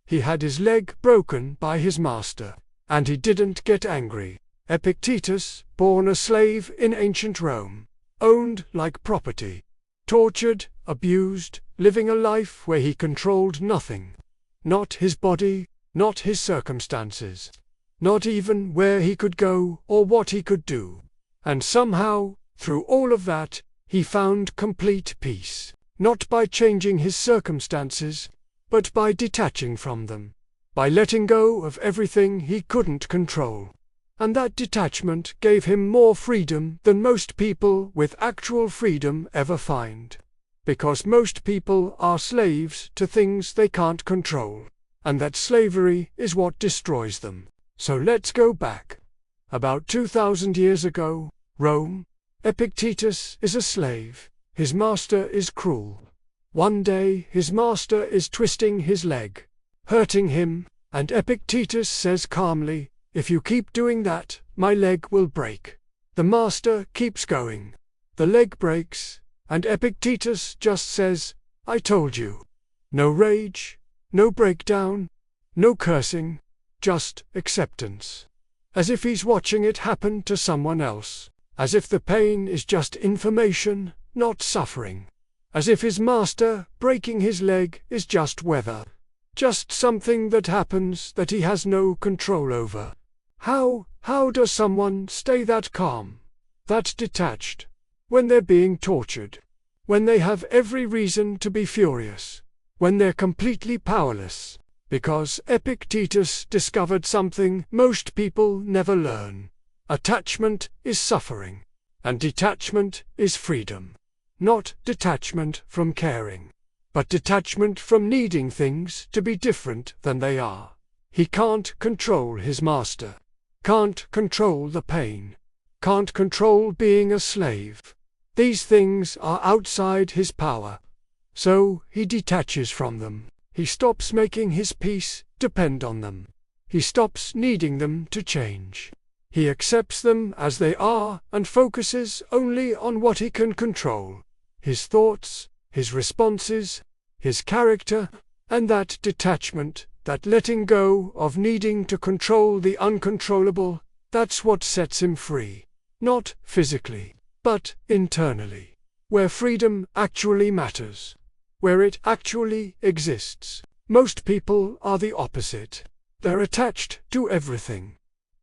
He had his leg broken by his master, and he didn't get angry. Epictetus, born a slave in ancient Rome, owned like property, tortured, abused, living a life where he controlled nothing. Not his body, not his circumstances, not even where he could go or what he could do. And somehow, through all of that, he found complete peace, not by changing his circumstances, but by detaching from them, by letting go of everything he couldn't control. And that detachment gave him more freedom than most people with actual freedom ever find. Because most people are slaves to things they can't control, and that slavery is what destroys them. So let's go back. About 2,000 years ago, Rome. Epictetus is a slave. His master is cruel. One day his master is twisting his leg, hurting him, and Epictetus says calmly, "If you keep doing that, my leg will break." The master keeps going. The leg breaks, and Epictetus just says, "I told you." No rage, no breakdown, no cursing, just acceptance. As if he's watching it happen to someone else. As if the pain is just information, not suffering. As if his master breaking his leg is just weather. Just something that happens that he has no control over. How does someone stay that calm, that detached, when they're being tortured? When they have every reason to be furious? When they're completely powerless? Because Epictetus discovered something most people never learn. Attachment is suffering, and detachment is freedom. Not detachment from caring, but detachment from needing things to be different than they are. He can't control his master, can't control the pain, can't control being a slave. These things are outside his power. So he detaches from them. He stops making his peace depend on them. He stops needing them to change. He accepts them as they are and focuses only on what he can control. His thoughts, his responses, his character, and that detachment, that letting go of needing to control the uncontrollable, that's what sets him free. Not physically, but internally. Where freedom actually matters. Where it actually exists. Most people are the opposite. They're attached to everything.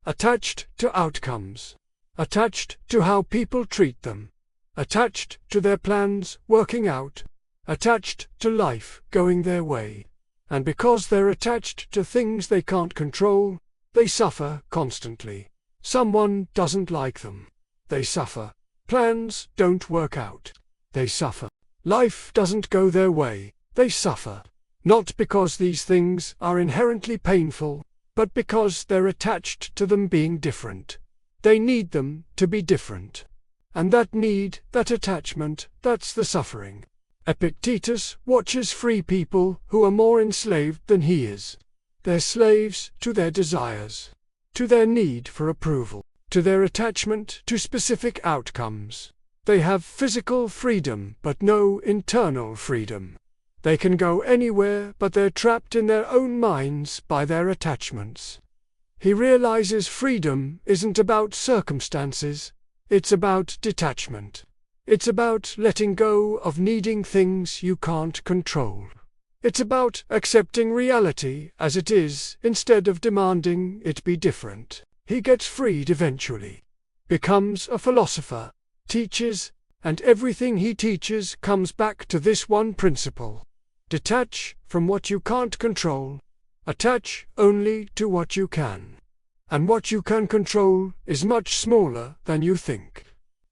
Attached to outcomes. Attached to how people treat them. Attached to their plans working out. Attached to life going their way. And because they're attached to things they can't control, they suffer constantly. Someone doesn't like them. They suffer. Plans don't work out. They suffer. Life doesn't go their way. They suffer. Not because these things are inherently painful, but because they're attached to them being different. They need them to be different. And that need, that attachment, that's the suffering. Epictetus watches free people who are more enslaved than he is. They're slaves to their desires, to their need for approval, to their attachment to specific outcomes. They have physical freedom but no internal freedom. They can go anywhere but they're trapped in their own minds by their attachments. He realizes freedom isn't about circumstances, it's about detachment. It's about letting go of needing things you can't control. It's about accepting reality as it is instead of demanding it be different. He gets freed eventually, becomes a philosopher, teaches, and everything he teaches comes back to this one principle. Detach from what you can't control. Attach only to what you can. And what you can control is much smaller than you think.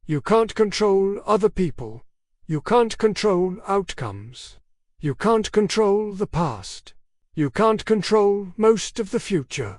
You can't control other people. You can't control outcomes. You can't control the past. You can't control most of the future.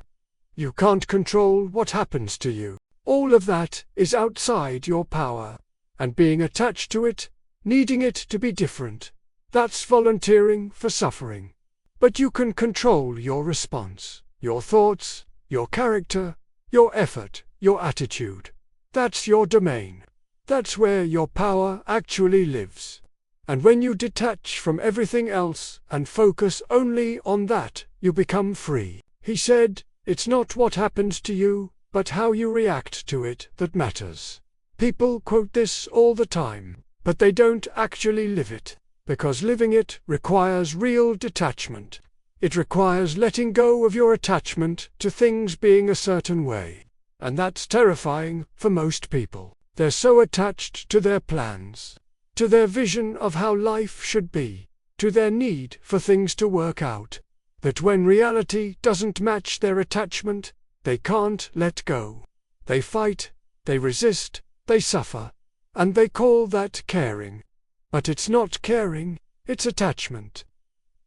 You can't control what happens to you. All of that is outside your power. And being attached to it, needing it to be different, that's volunteering for suffering. But you can control your response, your thoughts, your character, your effort, your attitude. That's your domain. That's where your power actually lives. And when you detach from everything else and focus only on that, you become free. He said, "It's not what happens to you, but how you react to it that matters." People quote this all the time, but they don't actually live it, because living it requires real detachment. It requires letting go of your attachment to things being a certain way. And that's terrifying for most people. They're so attached to their plans, to their vision of how life should be, to their need for things to work out, that when reality doesn't match their attachment, they can't let go. They fight, they resist, they suffer, and they call that caring. But it's not caring, it's attachment.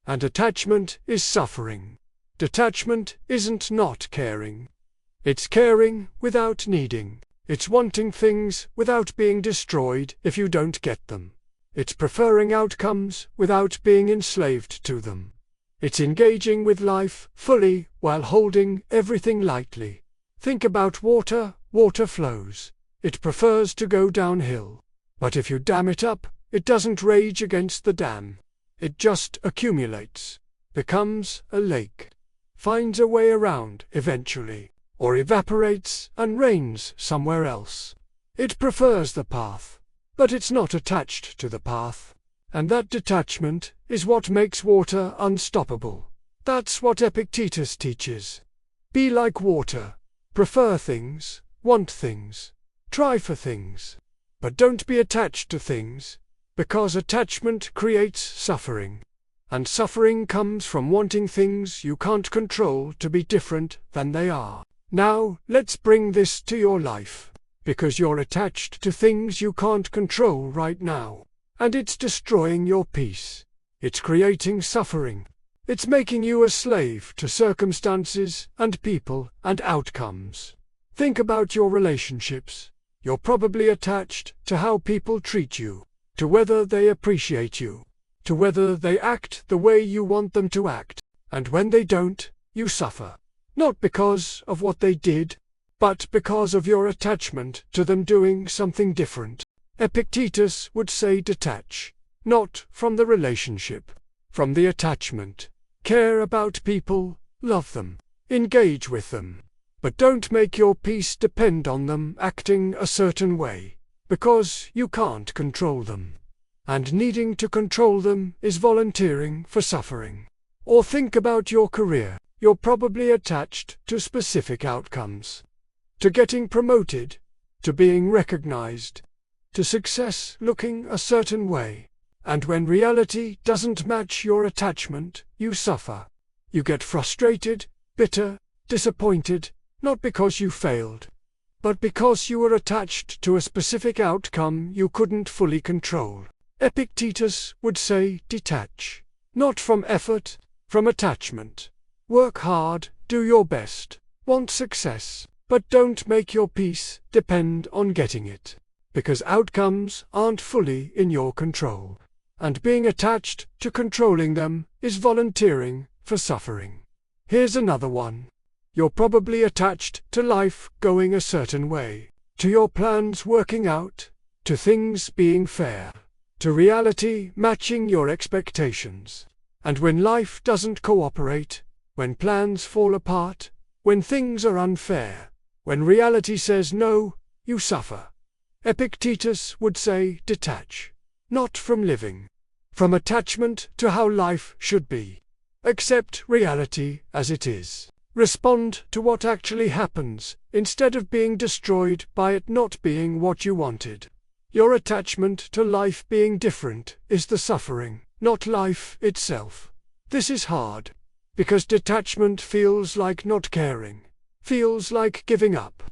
And attachment is suffering. Detachment isn't not caring. It's caring without needing. It's wanting things without being destroyed if you don't get them. It's preferring outcomes without being enslaved to them. It's engaging with life fully while holding everything lightly. Think about water. Water flows. It prefers to go downhill. But if you dam it up, it doesn't rage against the dam. It just accumulates, becomes a lake, finds a way around eventually, or evaporates and rains somewhere else. It prefers the path, but it's not attached to the path. And that detachment is what makes water unstoppable. That's what Epictetus teaches. Be like water. Prefer things, want things, try for things. But don't be attached to things, because attachment creates suffering. And suffering comes from wanting things you can't control to be different than they are. Now, let's bring this to your life, because you're attached to things you can't control right now. And it's destroying your peace. It's creating suffering. It's making you a slave to circumstances and people and outcomes. Think about your relationships. You're probably attached to how people treat you, to whether they appreciate you, to whether they act the way you want them to act. And when they don't, you suffer. Not because of what they did, but because of your attachment to them doing something different. Epictetus would say detach, not from the relationship, from the attachment. Care about people, love them, engage with them, but don't make your peace depend on them acting a certain way, because you can't control them. And needing to control them is volunteering for suffering. Or think about your career. You're probably attached to specific outcomes, to getting promoted, to being recognized, to success looking a certain way. And when reality doesn't match your attachment, you suffer. You get frustrated, bitter, disappointed, not because you failed, but because you were attached to a specific outcome you couldn't fully control. Epictetus would say detach, not from effort, from attachment. Work hard, do your best, want success, but don't make your peace depend on getting it. Because outcomes aren't fully in your control, and being attached to controlling them is volunteering for suffering. Here's another one. You're probably attached to life going a certain way, to your plans working out, to things being fair, to reality matching your expectations. And when life doesn't cooperate, when plans fall apart, when things are unfair, when reality says no, you suffer. Epictetus would say detach, not from living, from attachment to how life should be. Accept reality as it is. Respond to what actually happens, instead of being destroyed by it not being what you wanted. Your attachment to life being different is the suffering, not life itself. This is hard, because detachment feels like not caring, feels like giving up,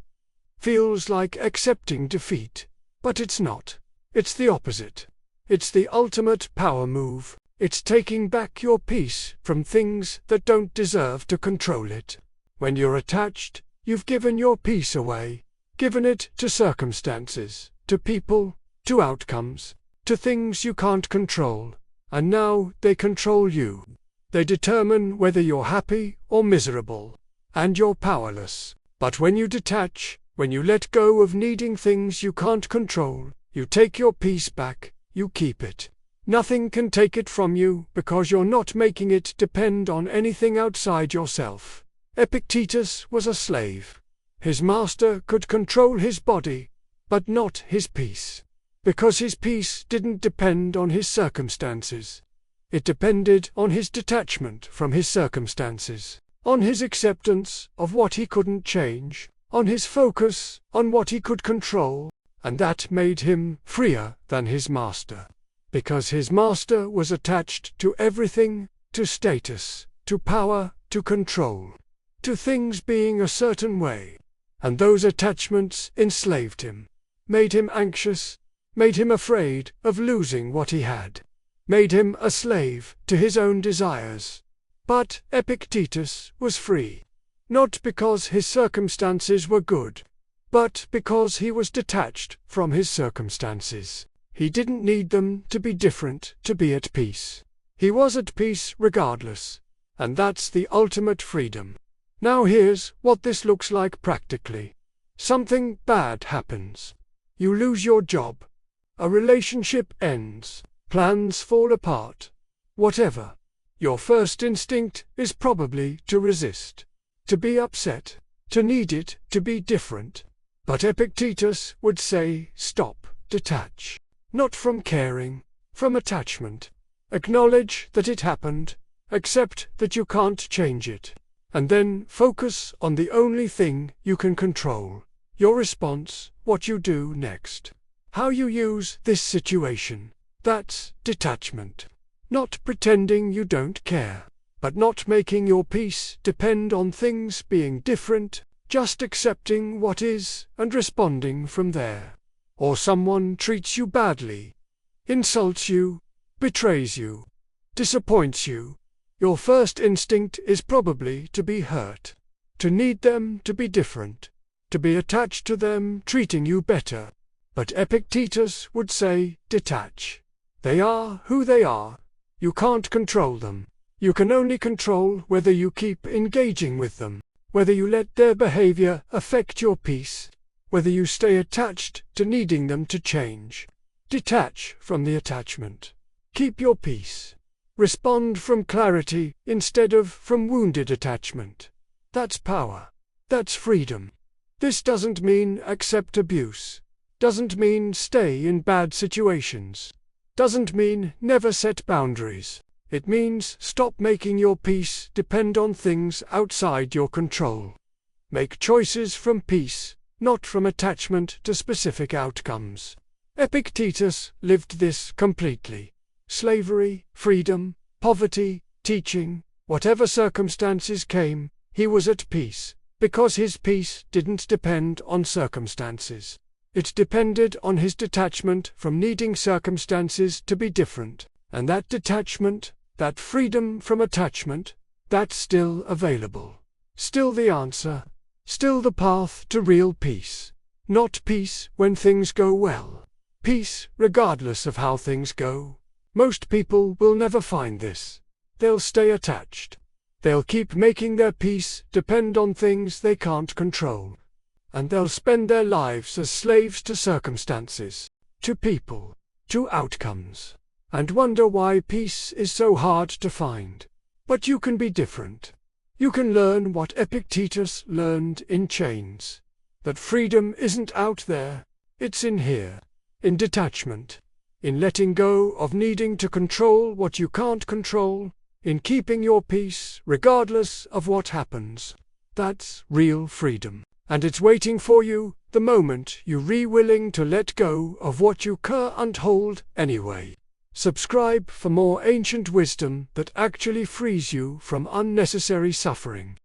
feels like accepting defeat, but it's not. It's the opposite. It's the ultimate power move. It's taking back your peace from things that don't deserve to control it. When you're attached, you've given your peace away, given it to circumstances, to people, to outcomes, to things you can't control, and now they control you. They determine whether you're happy or miserable, and you're powerless. But when you detach, when you let go of needing things you can't control, you take your peace back, you keep it. Nothing can take it from you because you're not making it depend on anything outside yourself. Epictetus was a slave. His master could control his body, but not his peace. Because his peace didn't depend on his circumstances. It depended on his detachment from his circumstances, on his acceptance of what he couldn't change, on his focus on what he could control, and that made him freer than his master. Because his master was attached to everything, to status, to power, to control, to things being a certain way. And those attachments enslaved him, made him anxious, made him afraid of losing what he had, made him a slave to his own desires. But Epictetus was free, not because his circumstances were good, but because he was detached from his circumstances. He didn't need them to be different to be at peace. He was at peace regardless, and that's the ultimate freedom. Now here's what this looks like practically. Something bad happens. You lose your job. A relationship ends. Plans fall apart. Whatever. Your first instinct is probably to resist, to be upset, to need it to be different. But Epictetus would say, stop, detach. Not from caring, from attachment. Acknowledge that it happened, accept that you can't change it, and then focus on the only thing you can control, your response, what you do next. How you use this situation. That's detachment. Not pretending you don't care, but not making your peace depend on things being different, just accepting what is and responding from there. Or someone treats you badly, insults you, betrays you, disappoints you. Your first instinct is probably to be hurt, to need them to be different, to be attached to them treating you better. But Epictetus would say, detach. They are who they are. You can't control them. You can only control whether you keep engaging with them, whether you let their behavior affect your peace, whether you stay attached to needing them to change. Detach from the attachment. Keep your peace. Respond from clarity instead of from wounded attachment. That's power. That's freedom. This doesn't mean accept abuse. Doesn't mean stay in bad situations. Doesn't mean never set boundaries. It means stop making your peace depend on things outside your control. Make choices from peace, not from attachment to specific outcomes. Epictetus lived this completely. Slavery, freedom, poverty, teaching, whatever circumstances came, he was at peace, because his peace didn't depend on circumstances. It depended on his detachment from needing circumstances to be different, and that detachment, that freedom from attachment, that's still available. Still the answer. Still the path to real peace. Not peace when things go well. Peace regardless of how things go. Most people will never find this. They'll stay attached. They'll keep making their peace depend on things they can't control. And they'll spend their lives as slaves to circumstances, to people, to outcomes, and wonder why peace is so hard to find. But you can be different. You can learn what Epictetus learned in chains. That freedom isn't out there, it's in here. In detachment. In letting go of needing to control what you can't control. In keeping your peace regardless of what happens. That's real freedom. And it's waiting for you the moment you're willing to let go of what you can't hold anyway. Subscribe for more ancient wisdom that actually frees you from unnecessary suffering.